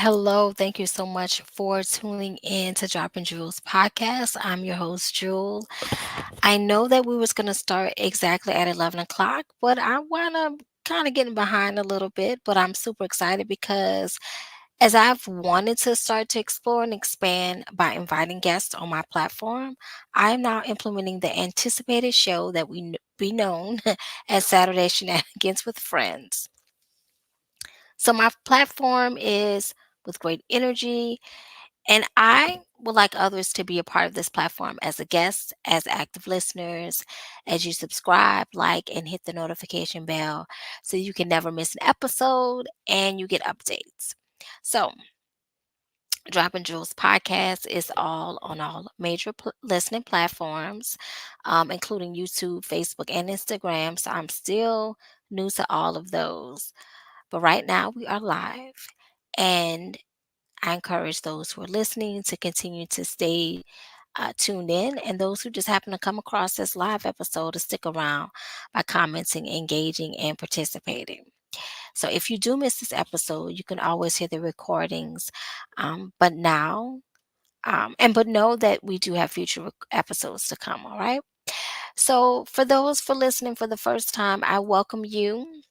Hello, thank you so much for tuning in to Dropping Jewels podcast. I'm your host, Jewel. I know that we was gonna start exactly at 11 o'clock, but I wanna kind of getting behind a little bit. But I'm super excited because as I've wanted to start to explore and expand by inviting guests on my platform, I am now implementing the anticipated show that be known as Saturday Shenanigans with Friends. So my platform is with great energy, and I would like others to be a part of this platform as a guest, as active listeners, as you subscribe, like, and hit the notification bell so you can never miss an episode and you get updates. So, Dropping Jewels podcast is all on all major listening platforms, including YouTube, Facebook, and Instagram. So, I'm still new to all of those. But right now, we are live. And I encourage those who are listening to continue to stay tuned in, and those who just happen to come across this live episode to stick around by commenting, engaging, and participating. So if you do miss this episode, you can always hear the recordings. But now, but know that we do have future episodes to come. All right. So for those for listening for the first time, I welcome you.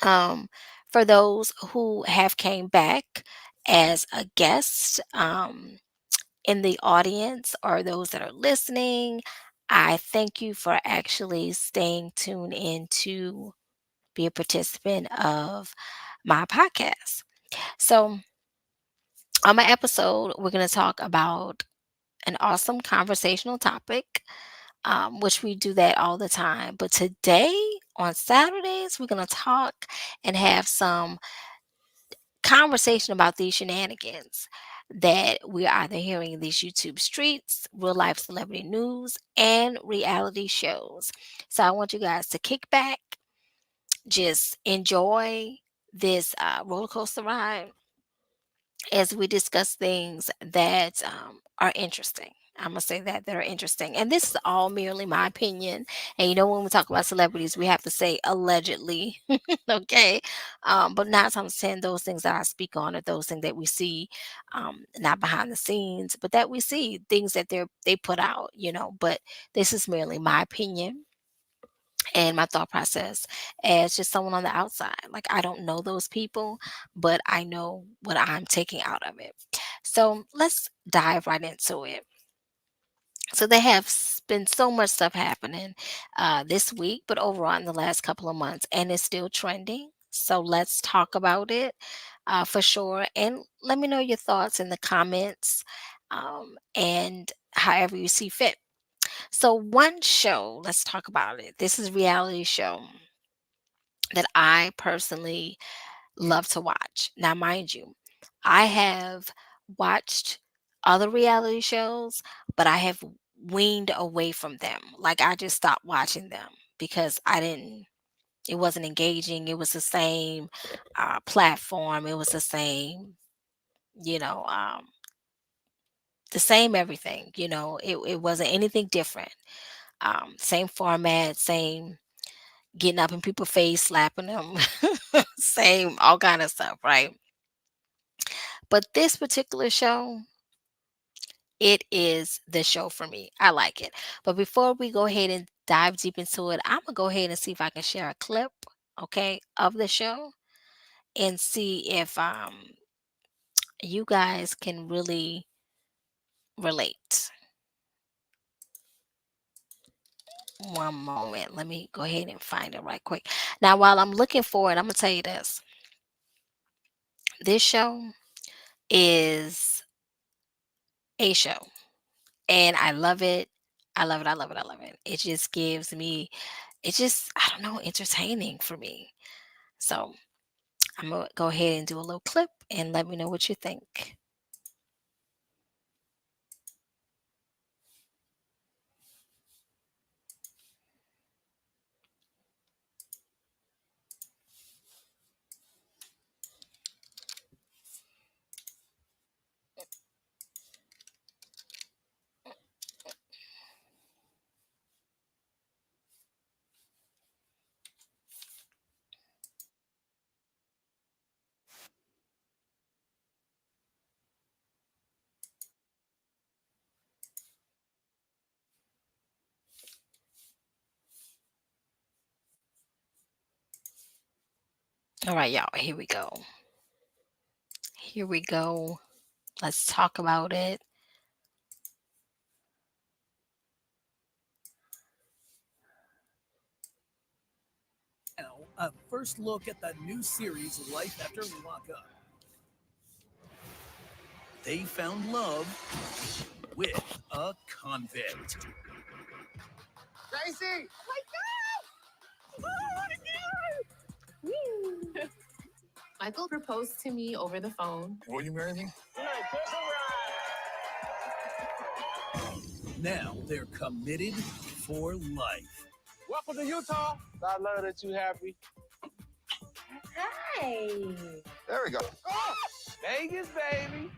Um, for those who have came back as a guest, in the audience or those that are listening, I thank you for actually staying tuned in to be a participant of my podcast. So, on my episode, we're going to talk about an awesome conversational topic, which we do that all the time. But today, on Saturdays, we're going to talk and have some conversation about these shenanigans that we're either hearing in these YouTube streets, real life celebrity news, and reality shows. So I want you guys to kick back, just enjoy this roller coaster ride as we discuss things that are interesting. I'm gonna say that are interesting, and this is all merely my opinion. And when we talk about celebrities, we have to say allegedly, okay? But 9 times 10, those things that I speak on are those things that we see, not behind the scenes, but that we see things that they put out. But this is merely my opinion and my thought process as just someone on the outside. Like, I don't know those people, but I know what I'm taking out of it. So let's dive right into it. So there have been so much stuff happening this week, but overall in the last couple of months, and it's still trending. So let's talk about it for sure. And let me know your thoughts in the comments, and however you see fit. So one show, let's talk about it. This is a reality show that I personally love to watch. Now, mind you, I have watched other reality shows, but I have weaned away from them. Like, I just stopped watching them because it wasn't engaging. It was the same platform. It was you know, um, the same everything. It wasn't anything different. Same format, same getting up in people's face, slapping them, same all kind of stuff, right? But this particular show, it is the show for me. I like it. But before we go ahead and dive deep into it, I'm gonna go ahead and see if I can share a clip, okay, of the show and see if you guys can really relate. One moment. Let me go ahead and find it right quick. Now, while I'm looking for it, I'm gonna tell you this. This show is a show. And I love it. I love it. I love it. I love it. It just gives me, it's just, I don't know, entertaining for me. So I'm going to go ahead and do a little clip and let me know what you think. All right, y'all, here we go. Here we go. Let's talk about it. Now, a first look at the new series, Life After Lockup. They found love with a convict. Gracie! Michael proposed to me over the phone. Will you marry me? Now they're committed for life. Welcome to Utah. I love that you happy. Hi. There we go. Oh, Vegas, baby.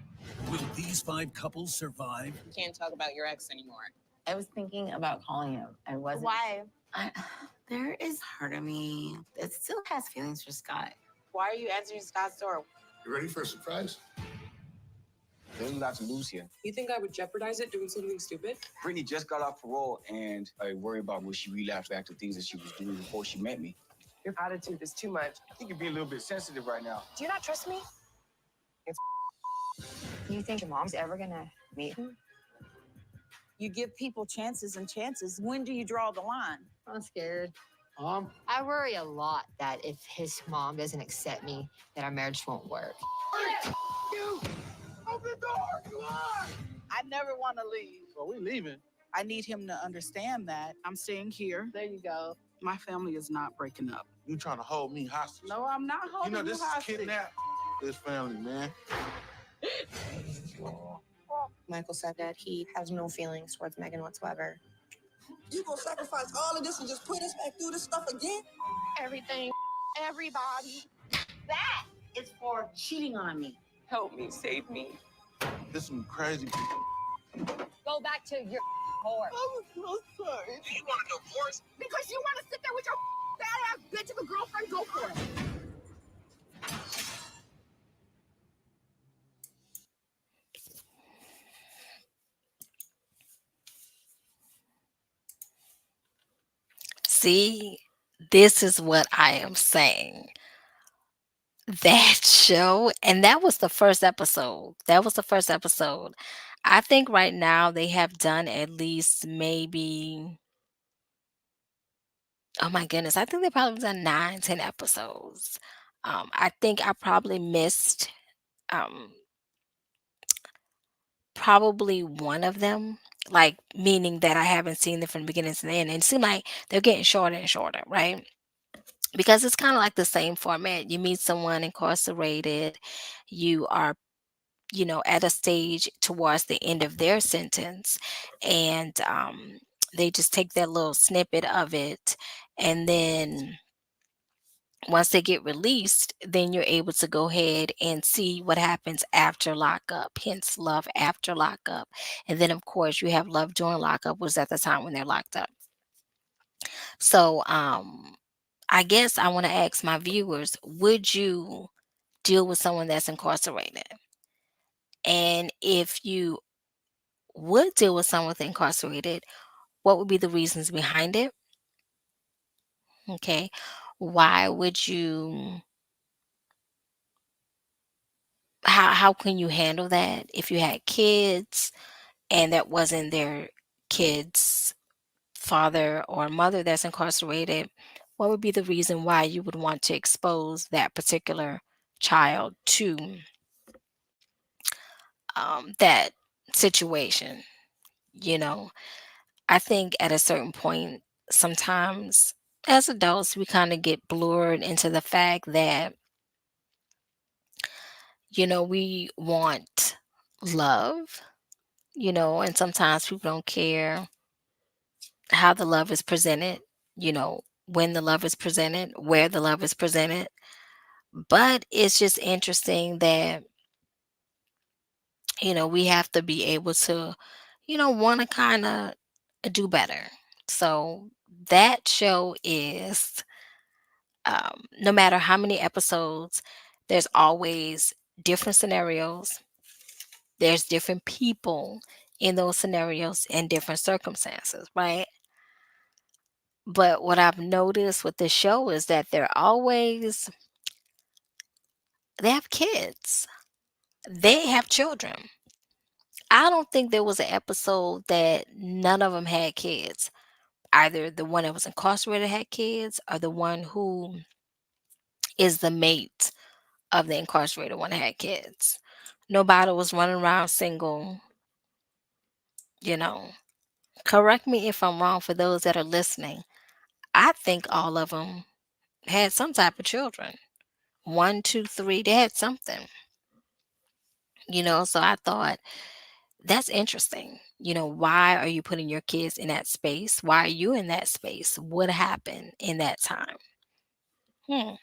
Will these five couples survive? Can't talk about your ex anymore. I was thinking about calling him. I wasn't. Why? I, there is part of me that still has feelings for Scott. Why are you answering Scott's door? You ready for a surprise? There's a lot to lose here. You think I would jeopardize it doing something stupid? Brittany just got off parole, and I worry about will she relapse back to things that she was doing before she met me. Your attitude is too much. I think you're being a little bit sensitive right now. Do you not trust me? You think your mom's ever gonna meet him? You give people chances and chances. When do you draw the line? I'm scared. I worry a lot that if his mom doesn't accept me, that our marriage won't work. You! Open the door! Come on! I never want to leave. Well, we leaving. I need him to understand that I'm staying here. There you go. My family is not breaking up. You trying to hold me hostage? No, I'm not You holding know this is hostage. kidnap. This family, man. Michael said that he has no feelings towards Megan whatsoever. You gonna sacrifice all of this and just put us back through this stuff again? Everything, everybody. That is for cheating on me. Help me, save me. This some crazy people. Go back to your whore. I'm so sorry. Do you want a divorce? Because you want to sit there with your bad ass bitch of a girlfriend, go for it. See, this is what I am saying. That show, and that was the first episode. That was the first episode. I think right now they have done at least maybe, oh my goodness, I think they probably done 9, 10 episodes. I think I probably missed um probably one of them, like meaning that I haven't seen it from the beginning to the end. And it seemed like they're getting shorter and shorter, right? Because it's kind of like the same format. You meet someone incarcerated, you are, at a stage towards the end of their sentence, and they just take that little snippet of it, and then once they get released, then you're able to go ahead and see what happens after lockup, hence love after lockup. And then, of course, you have love during lockup, was at the time when they're locked up. So, I guess I want to ask my viewers, would you deal with someone that's incarcerated? And if you would deal with someone that's incarcerated, what would be the reasons behind it? Okay. Why would you, how can you handle that if you had kids and that wasn't their kid's father or mother that's incarcerated? What would be the reason why you would want to expose that particular child to that situation? You know, I think at a certain point, sometimes as adults, we kind of get blurred into the fact that, we want love, and sometimes people don't care how the love is presented, when the love is presented, where the love is presented. But it's just interesting that, we have to be able to, want to kind of do better. So that show is, no matter how many episodes, there's always different scenarios, there's different people in those scenarios and different circumstances, right? But what I've noticed with the show is that they're always They have kids. They have children. I don't think there was an episode that none of them had kids. Either the one that was incarcerated had kids, or the one who is the mate of the incarcerated one that had kids. Nobody was running around single, you know. Correct me if I'm wrong for those that are listening. I think all of them had some type of children. One, two, three, they had something, So I thought that's interesting. Why are you putting your kids in that space? Why are you in that space? What happened in that time? Hmm.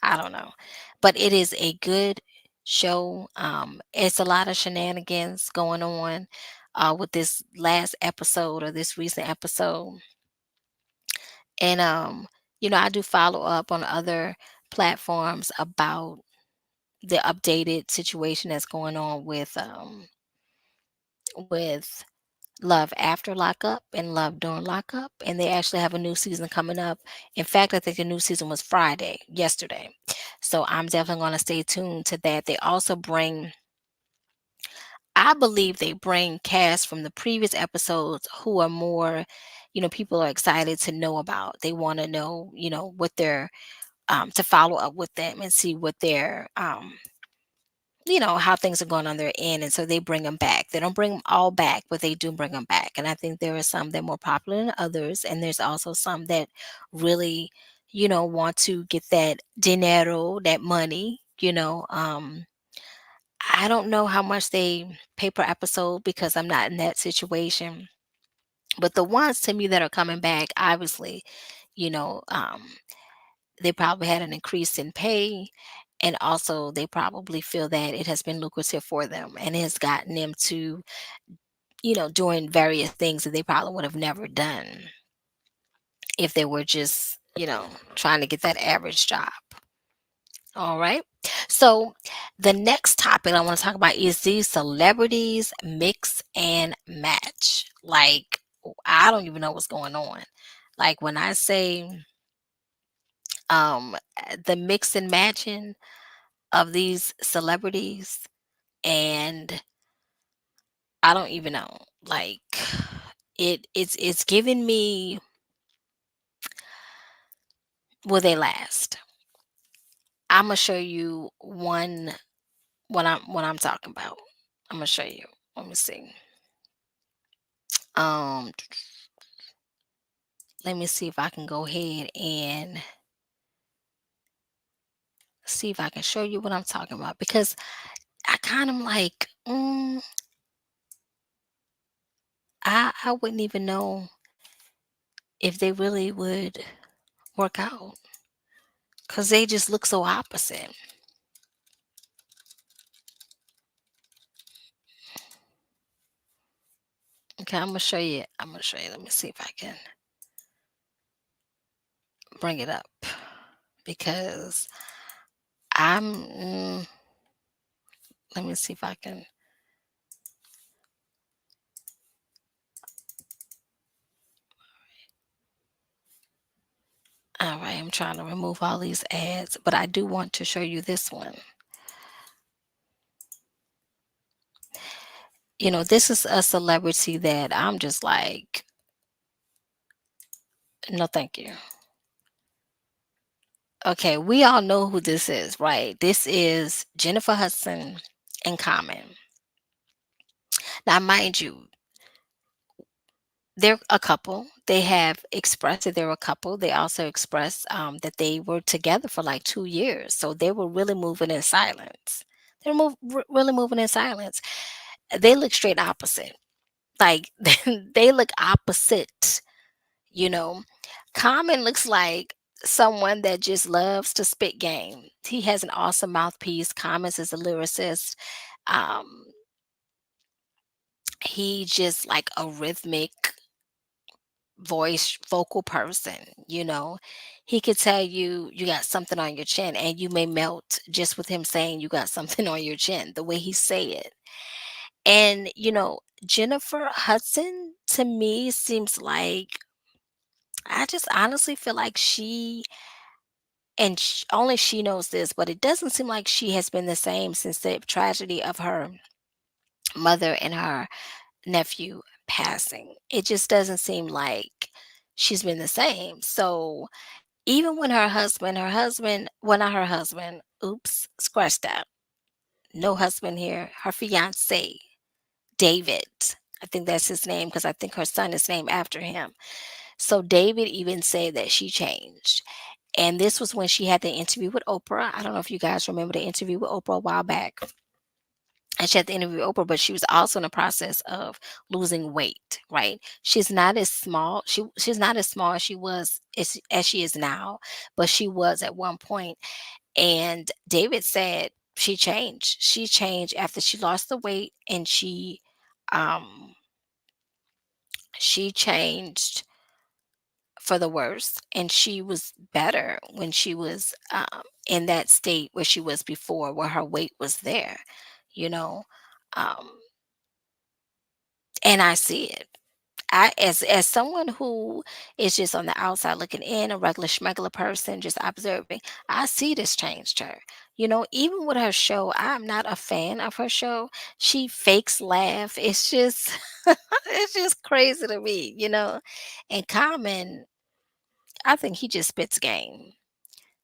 I don't know. But it is a good show. It's a lot of shenanigans going on with this last episode or this recent episode. And I do follow up on other platforms about the updated situation that's going on with Love After Lockup and Love During Lockup, and they actually have a new season coming up. In fact, I think the new season was yesterday. So I'm definitely going to stay tuned to that. I believe they bring cast from the previous episodes who are more, people are excited to know about. They want to know, what they're, to follow up with them and see what their how things are going on their end. And so they bring them back. They don't bring them all back, but they do bring them back. And I think there are some that are more popular than others. And there's also some that really, want to get that dinero, that money, I don't know how much they pay per episode because I'm not in that situation. But the ones to me that are coming back, obviously, you know, um, they probably had an increase in pay, and also they probably feel that it has been lucrative for them and it has gotten them to, doing various things that they probably would have never done if they were just, trying to get that average job. All right. So the next topic I want to talk about is these celebrities mix and match. Like, I don't even know what's going on. Like when I say the mix and matching of these celebrities, and I don't even know. Like it's giving me, will they last? I'm gonna show you one, what I'm talking about. I'm gonna show you. Let me see. Um Let me see if I can go ahead and see if I can show you what I'm talking about, because I kind of like, I wouldn't even know if they really would work out because they just look so opposite. Okay, I'm gonna show you. I'm gonna show you. Let me see if I can bring it up because I'm. Let me see if I can. All right, I'm trying to remove all these ads, but I do want to show you this one. This is a celebrity that I'm just like, no, thank you. Okay, we all know who this is, right? This is Jennifer Hudson and Common. Now, mind you, they're a couple. They have expressed that they're a couple. They also expressed that they were together for like 2 years. So they were really moving in silence. Really moving in silence. They look straight opposite. Like they look opposite, you know. Common looks like someone that just loves to spit game. He has an awesome mouthpiece. Common is a lyricist. Um, he just like a rhythmic vocal person. He could tell you you got something on your chin and you may melt just with him saying you got something on your chin, the way he say it. And Jennifer Hudson to me seems like, I just honestly feel like she and only she knows this, but it doesn't seem like she has been the same since the tragedy of her mother and her nephew passing. It just doesn't seem like she's been the same. So even when well, not her husband, oops, scratch that. No husband here. Her fiance, David. I think that's his name because I think her son is named after him. So David even said that she changed. And this was when she had the interview with Oprah. I don't know if you guys remember the interview with Oprah a while back. And she had the interview with Oprah, but she was also in the process of losing weight, right? She's not as small. She's not as small as she was as she is now, but she was at one point. And David said she changed. She changed after she lost the weight, and um she changed for the worse, and she was better when she was in that state where she was before, where her weight was there, you know. Um, and I see it. I as someone who is just on the outside looking in, a regular schmegular person, just observing, I see this changed her. Even with her show, I'm not a fan of her show. She fakes laugh. It's just it's just crazy to me. And Common, I think he just spits game.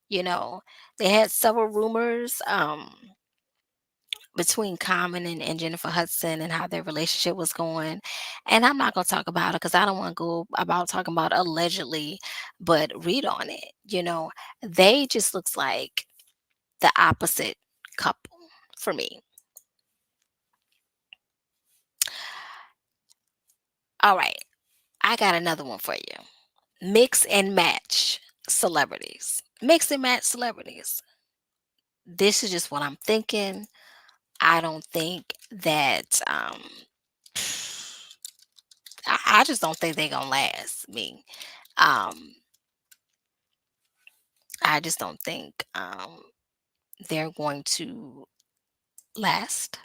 You know, they had several rumors between Common and Jennifer Hudson and how their relationship was going. And I'm not going to talk about it because I don't want to go about talking about allegedly, but read on it. They just looks like the opposite couple for me. All right, I got another one for you. Mix and match celebrities. Mix and match celebrities. This is just what I'm thinking. I don't think that I just don't think they're gonna last me. Um I just don't think they're going to last.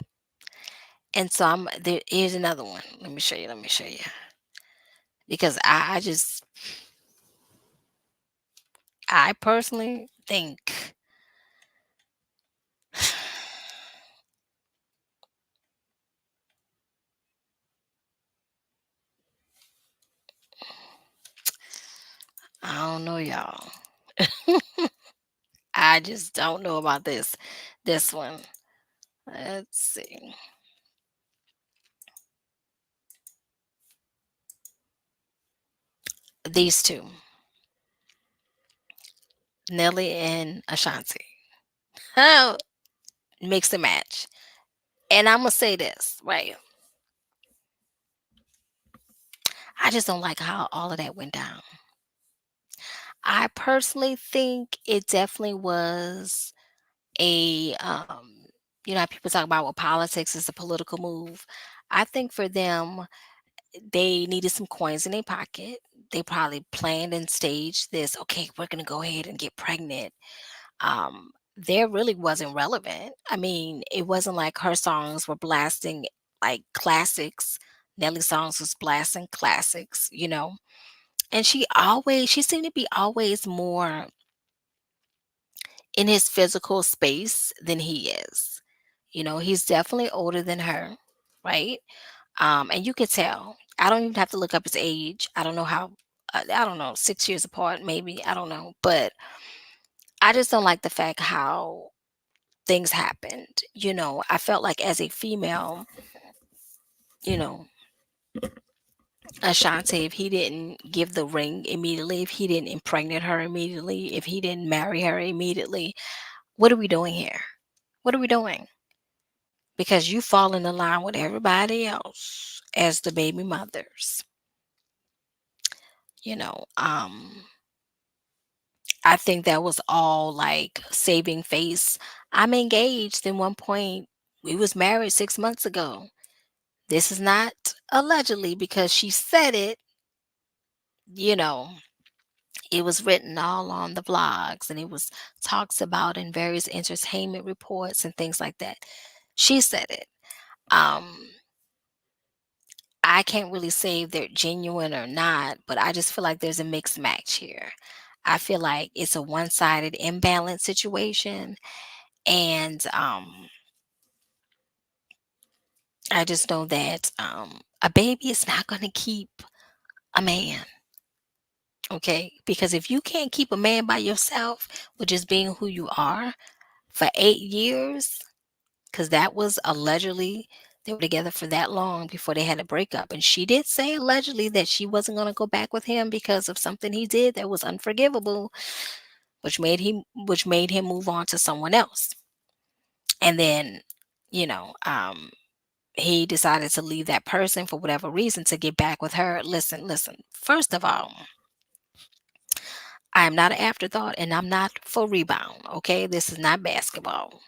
And so here's another one. Let me show you. Because I personally think I don't know, y'all. I just don't know about this one. Let's see. These two, Nelly and Ashanti. Oh, mix and match. And I'm gonna say this, right? I just don't like how all of that went down. I personally think it definitely was how people talk about what politics is a political move. I think for them, they needed some coins in their pocket. They probably planned and staged this. Okay, we're gonna go ahead and get pregnant. There really wasn't relevant. I mean, it wasn't like her songs were blasting like classics. Nelly songs was blasting classics. And she seemed to be always more in his physical space than he is. He's definitely older than her, right? And you could tell. I don't even have to look up his age. I don't know how. I don't know, 6 years apart, maybe. I don't know, but I just don't like the fact how things happened. I felt like as a female, you know, Ashanti, if he didn't give the ring immediately, if he didn't impregnate her immediately, if he didn't marry her immediately, what are we doing here? What are we doing? Because you fall in the line with everybody else as the baby mothers. You know, um, I think that was all like saving face. I'm engaged in one point. We was married 6 months ago. This is not allegedly because she said it, you know, it was written all on the blogs and it was talks about in various entertainment reports and things like that. She said it. Um, I can't really say if they're genuine or not, but I just feel like there's a mixed match here. I feel like it's a one-sided imbalance situation, and I just know that a baby is not going to keep a man. Okay, because if you can't keep a man by yourself with just being who you are for 8 years, because that was allegedly they were together for that long before they had a breakup. And she did say allegedly that she wasn't going to go back with him because of something he did that was unforgivable, which made him move on to someone else. And then, you know, he decided to leave that person for whatever reason to get back with her. Listen, listen. First of all, I am not an afterthought and I'm not for rebound. Okay, this is not basketball.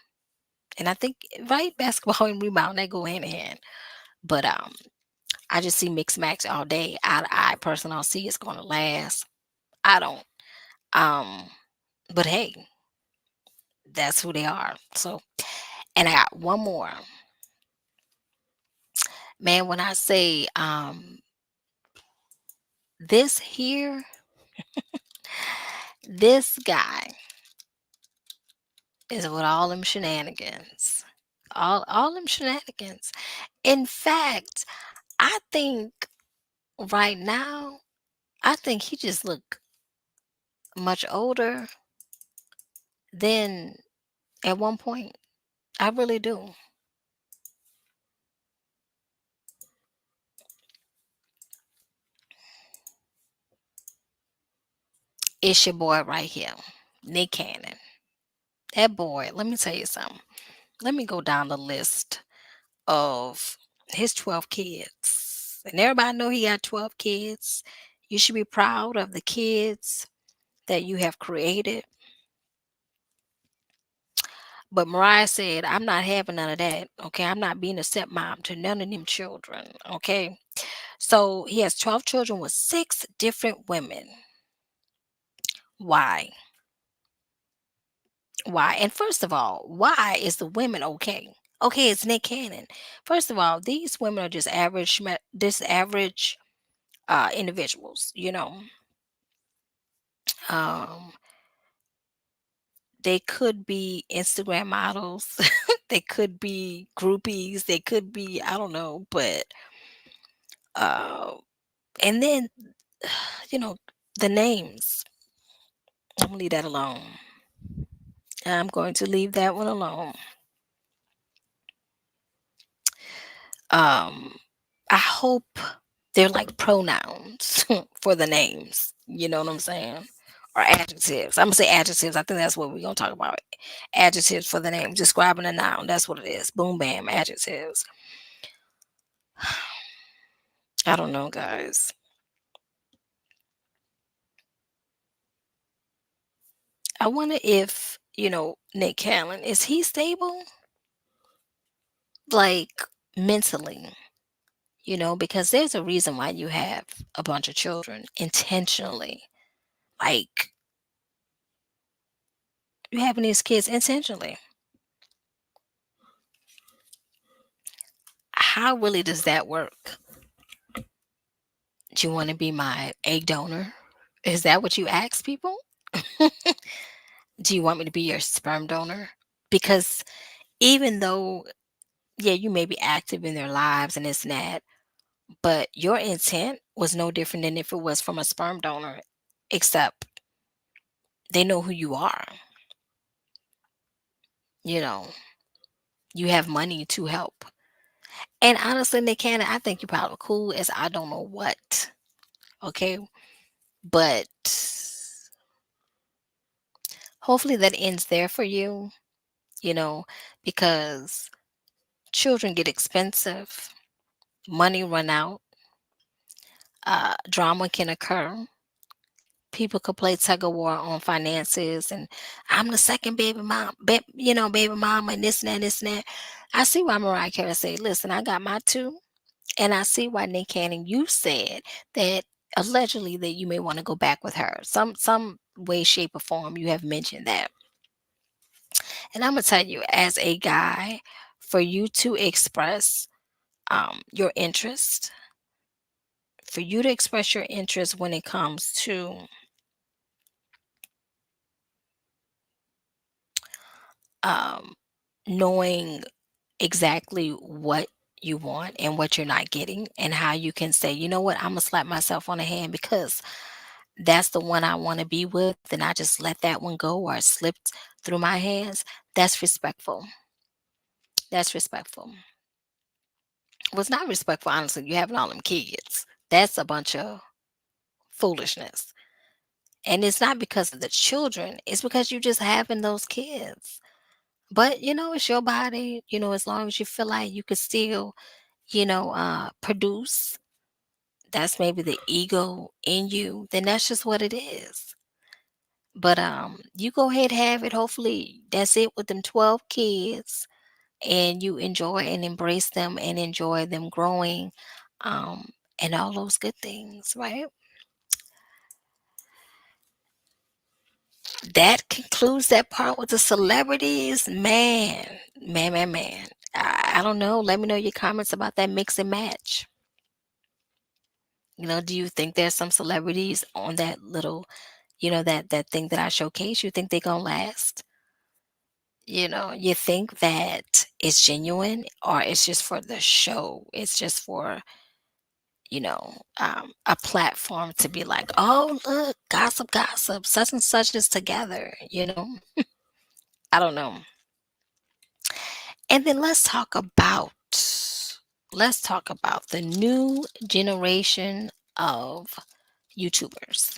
And I think right, basketball and rebound they go hand in hand. But I just see mixed match all day. I personally don't see it's gonna last. I don't. Um, but hey, that's who they are. So, and I got one more. Man, when I say this here, this guy is with all them shenanigans. All them shenanigans. In fact, I think right now, I think he just look much older than at one point. I really do. It's your boy right here, Nick Cannon. That boy, let me tell you something. Let me go down the list of his 12 kids. And everybody know he got 12 kids. You should be proud of the kids that you have created. But Mariah said, I'm not having none of that. Okay. I'm not being a stepmom to none of them children. Okay. So he has 12 children with six different women. Why? Why? And first of all, why is the women okay? Okay, it's Nick Cannon. First of all, these women are just average individuals, Um, they could be Instagram models, they could be groupies, they could be, I don't know, but uh, and then you know the names. I'm gonna leave that alone. I'm going to leave that one alone. Um, I hope they're like pronouns for the names. You know what I'm saying? Or adjectives. I'm gonna say adjectives. I think that's what we're gonna talk about. Adjectives for the name, describing a noun. That's what it is. Boom, bam, adjectives. I don't know, guys. I wonder if Nick Cannon is he stable, like mentally? Because there's a reason why you have a bunch of children intentionally. Like you having these kids intentionally. How really does that work? Do you want to be my egg donor? Is that what you ask people? Do you want me to be your sperm donor? Because even though, yeah, you may be active in their lives and this and that, but your intent was no different than if it was from a sperm donor, except they know who you are. You know, you have money to help. And honestly, Nick Cannon, I think you're probably cool as I don't know what. Okay. But hopefully that ends there for you, you know, because children get expensive, money run out, drama can occur. People could play tug of war on finances, and I'm the second baby mom, baby mama, and this and that, this and that. I see why Mariah Carey said, "Listen, I got my two," and I see why Nick Cannon, you said that allegedly that you may want to go back with her, some way, shape, or form. You have mentioned that, and I'm gonna tell you, as a guy, for you to express your interest, for you to express your interest when it comes to um, knowing exactly what you want and what you're not getting, and how you can say, you know what, I'm gonna slap myself on the hand because that's the one I want to be with, and I just let that one go or it slipped through my hands. That's respectful. That's respectful. What's not respectful, honestly, you having all them kids. That's a bunch of foolishness. And it's not because of the children, it's because you just having those kids. But it's your body, as long as you feel like you could still, produce, that's maybe the ego in you, then that's just what it is. But you go ahead, have it. Hopefully that's it with them 12 kids, and you enjoy and embrace them and enjoy them growing, and all those good things, right? That concludes that part with the celebrities. Man, man, man, man. I don't know. Let me know your comments about that mix and match. Do you think there's some celebrities on that little, that thing that I showcased? You think they gonna last? You think that it's genuine, or it's just for the show? It's just for, a platform to be like, oh, look, gossip, gossip, such and such is together. I don't know. And then let's talk about the new generation of YouTubers.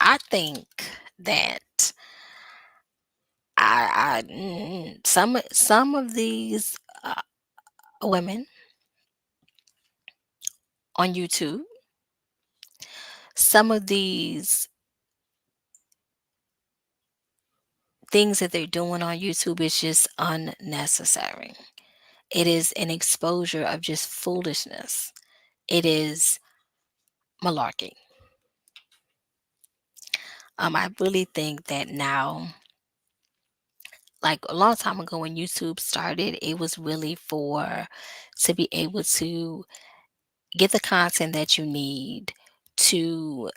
I think that some of these women on YouTube, some of these things that they're doing on YouTube is just unnecessary. It is an exposure of just foolishness. It is malarkey. I really think that now, like a long time ago when YouTube started, it was really for to be able to get the content that you need to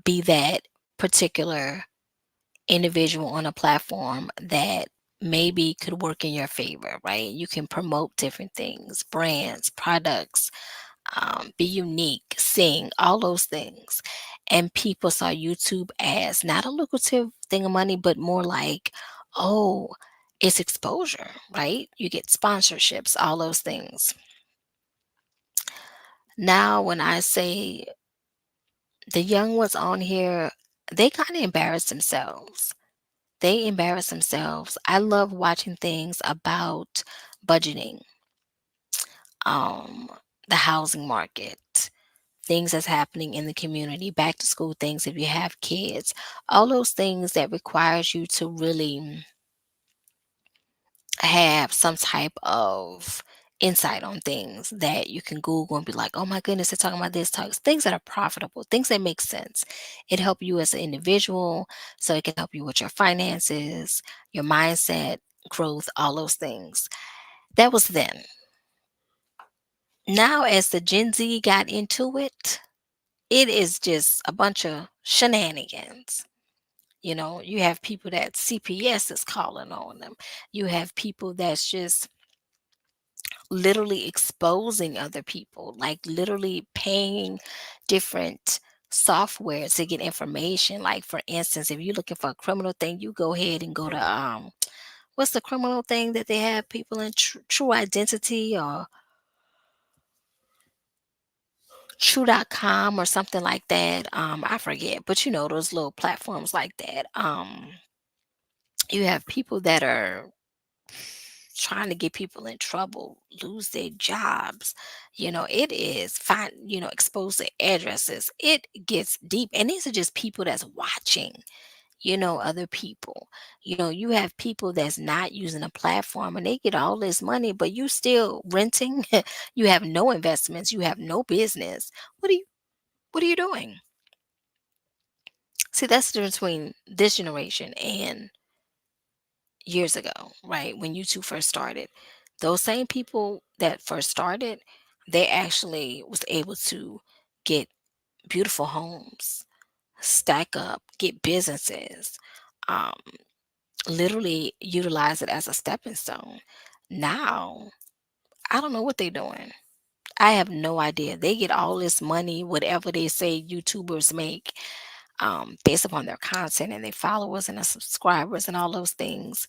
be that particular individual on a platform that maybe could work in your favor, right? You can promote different things, brands, products, be unique, sing, all those things. And people saw YouTube as not a lucrative thing of money, but more like, oh, it's exposure, right? You get sponsorships, all those things. Now, when I say the young ones on here, they kind of embarrass themselves. They embarrass themselves. I love watching things about budgeting, um, the housing market, things that's happening in the community, back to school things if you have kids, all those things that requires you to really have some type of insight on things that you can Google and be like, oh my goodness, they're talking about this, things that are profitable, things that make sense. It help you as an individual, so it can help you with your finances, your mindset, growth, all those things. That was then. Now, as the Gen Z got into it, it is just a bunch of shenanigans. You have people that CPS is calling on them. You have people that's just literally exposing other people, like literally paying different software to get information. Like for instance, if you're looking for a criminal thing, you go ahead and go to what's the criminal thing that they have people in True Identity or True.com or something like that. I forget, but those little platforms like that. You have people that are trying to get people in trouble, lose their jobs. It is fine, expose their addresses. It gets deep. And these are just people that's watching, other people. You have people that's not using a platform and they get all this money, but you still renting. You have no investments, you have no business. What are you doing? See, that's the difference between this generation and years ago, right? When YouTube first started. Those same people that first started, they actually was able to get beautiful homes, stack up, get businesses, um, literally utilize it as a stepping stone. Now, I don't know what they're doing. I have no idea. They get all this money, whatever they say YouTubers make, based upon their content and their followers and their subscribers and all those things.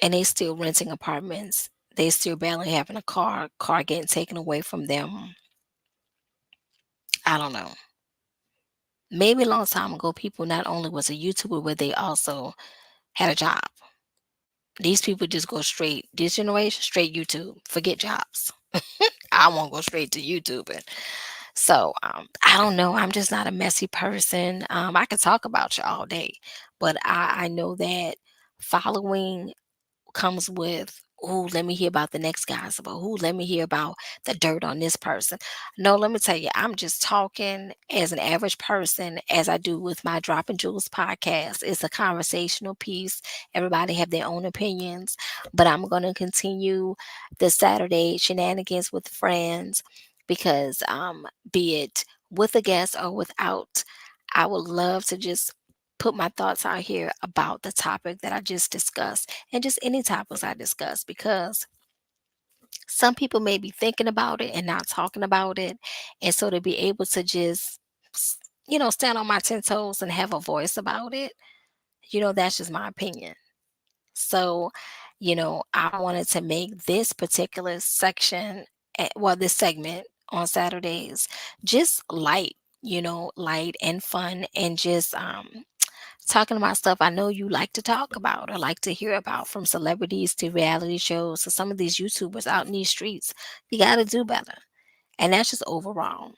And they still renting apartments. They still barely having a car getting taken away from them. I don't know. Maybe a long time ago, people not only was a YouTuber, but they also had a job. These people just go straight, this generation, straight YouTube. Forget jobs. I won't go straight to YouTube. So I don't know. I'm just not a messy person. I could talk about you all day, but I know that following comes with, oh, let me hear about the next gossip, or oh, let me hear about the dirt on this person. No, let me tell you, I'm just talking as an average person, as I do with my Dropping Jewels podcast. It's a conversational piece. Everybody have their own opinions, but I'm going to continue the Saturday shenanigans with friends because, be it with a guest or without, I would love to just put my thoughts out here about the topic that I just discussed, and just any topics I discuss, because some people may be thinking about it and not talking about it. And so to be able to just, stand on my 10 toes and have a voice about it, that's just my opinion. So, I wanted to make this particular section, this segment on Saturdays, just light, light and fun, and just talking about stuff I know you like to talk about or like to hear about, from celebrities to reality shows to some of these YouTubers out in these streets. You got to do better. And that's just overall.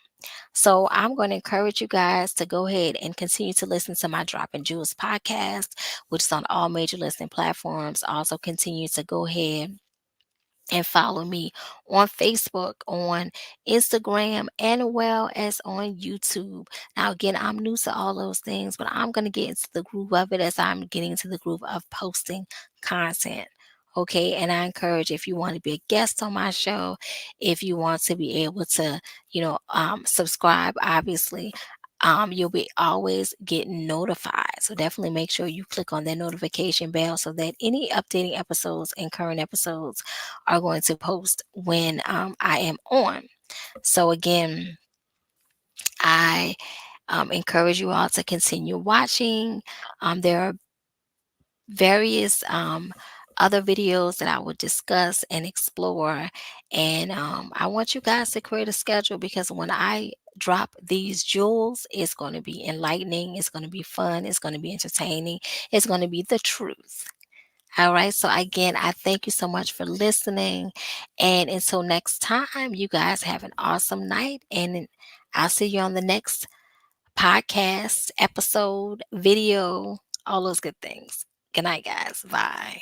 So I'm going to encourage you guys to go ahead and continue to listen to my Dropping Jewels podcast, which is on all major listening platforms. Also, continue to go ahead and follow me on Facebook, on Instagram, and well as on YouTube. Now, again, I'm new to all those things, but I'm going to get into the groove of it as I'm getting into the groove of posting content. Okay, and I encourage, if you want to be a guest on my show, if you want to be able to, subscribe, obviously, you'll be always getting notified. So definitely make sure you click on that notification bell so that any updating episodes and current episodes are going to post when I am on. So again, I encourage you all to continue watching. There are various other videos that I will discuss and explore. And I want you guys to create a schedule, because when I drop these jewels, it's going to be enlightening, it's going to be fun, it's going to be entertaining, it's going to be the truth. All right. So again, I thank you so much for listening. And until next time, you guys have an awesome night. And I'll see you on the next podcast, episode, video, all those good things. Good night, guys. Bye.